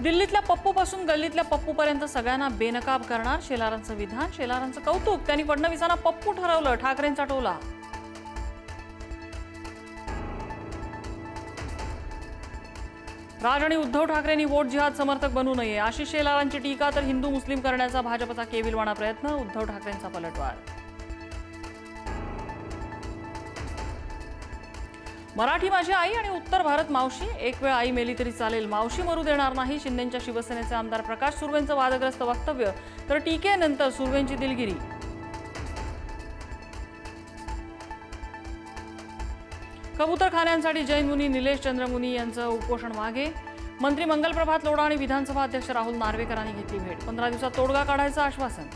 दिल्लीतल्या पप्पूपासून गल्लीतल्या पप्पूपर्यंत सगळ्यांना बेनकाब करणार शेलारांचं विधान, शेलारांचं कौतुक. त्यांनी फडणवीसांना पप्पू ठरवलं, ठाकरेंचा टोला. राज आणि उद्धव ठाकरेंनी वोट जिहाद समर्थक बनू नये, आशिष शेलारांची टीका. तर हिंदू मुस्लिम करण्याचा भाजपचा केविलवाणा प्रयत्न, उद्धव ठाकरेंचा पलटवार. मराठी माझी आई आणि उत्तर भारत मावशी, एक वेळ आई मेली तरी चालेल, मावशी मरू देणार नाही. शिंदेंच्या शिवसेनेचे आमदार प्रकाश सुर्वेंचं वादग्रस्त वक्तव्य. तर टीकेनंतर सुर्वेंची दिलगिरी. कबूतरखान्यांसाठी जैन मुनी निलेश चंद्र मुनी यांचं उपोषण मागे. मंत्री मंगल प्रभात लोढा आणि विधानसभा अध्यक्ष राहुल नार्वेकरांनी घेतली भेट. 15 दिवसात तोडगा काढायचं आश्वासन.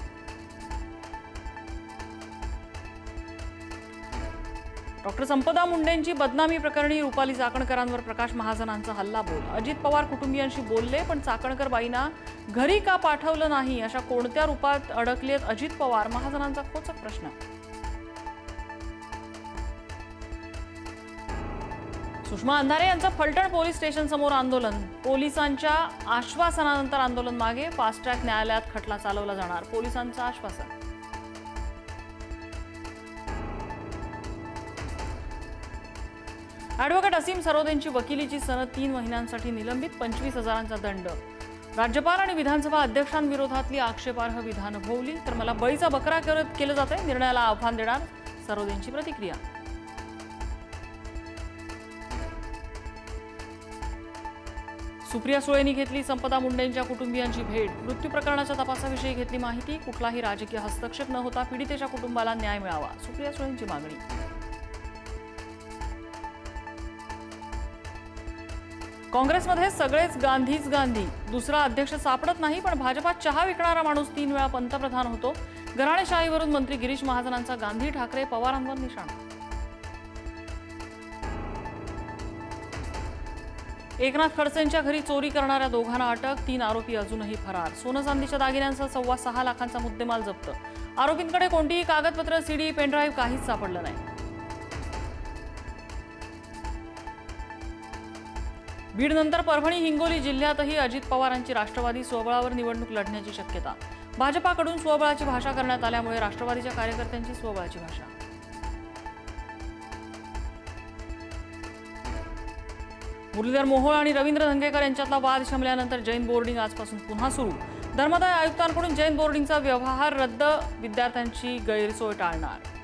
डॉक्टर संपदा मुंडेंची बदनामी प्रकरणी रुपाली चाकणकरांवर प्रकाश महाजनांचा हल्लाबोल. अजित पवार कुटुंबियांशी बोलले, पण चाकणकर बाईंना घरी का पाठवलं नाही, अशा कोणत्या रूपात अडकलेत अजित पवार, महाजनांचा खोचक प्रश्न. सुषमा अंधारे यांचं फलटण पोलीस स्टेशन समोर आंदोलन. पोलिसांच्या आश्वासनानंतर आंदोलन मागे. फास्ट ट्रॅक न्यायालयात खटला चालवला जाणार, पोलिसांचं आश्वासन. ॲडव्होकेट असीम सरोदेंची वकिलीची सनद 3 महिन्यांसाठी निलंबित, 25,000चा दंड. राज्यपाल आणि विधानसभा अध्यक्षांविरोधातली आक्षेपार्ह विधानं भोवली. तर मला बळीचा बकरा केलं जातंय, निर्णयाला आव्हान देणार, सरोदेंची प्रतिक्रिया. सुप्रिया सुळेंनी घेतली संपदा मुंडेंच्या कुटुंबियांची भेट. मृत्यू प्रकरणाच्या तपासाविषयी घेतली माहिती. कुठलाही राजकीय हस्तक्षेप न होता पीडितेच्या कुटुंबाला न्याय मिळावा, सुप्रिया सुळेंची मागणी. काँग्रेसमध्ये सगळेच गांधीच गांधी. दुसरा अध्यक्ष सापडत नाही, पण भाजपात चहा विकणारा माणूस 3 वेळा पंतप्रधान होतो. घराणेशाहीवरून मंत्री गिरीश महाजनांचा गांधी ठाकरे पवारांवर निशाणा. एकनाथ खडसेंच्या घरी चोरी करणाऱ्या दोघांना अटक. 3 आरोपी अजूनही फरार. सोनं चांदीच्या दागिन्यांसह 6.25 लाखांचा मुद्देमाल जप्त. आरोपींकडे कोणतीही कागदपत्र, सीडी, पेनड्राईव्ह काहीच सापडलं नाही. बीडनंतर परभणी, हिंगोली जिल्ह्यातही अजित पवारांची राष्ट्रवादी स्वबळावर निवडणूक लढण्याची शक्यता. भाजपाकडून स्वबळाची भाषा करण्यात आल्यामुळे राष्ट्रवादीच्या कार्यकर्त्यांची स्वबळाची भाषा. मुरलीधर मोहोळ आणि रवींद्र धंगेकर यांच्यातला वाद शमल्यानंतर जैन बोर्डिंग आजपासून पुन्हा सुरू. धर्मादाय आयुक्तांकडून जैन बोर्डिंगचा व्यवहार रद्द, विद्यार्थ्यांची गैरसोय टाळणार.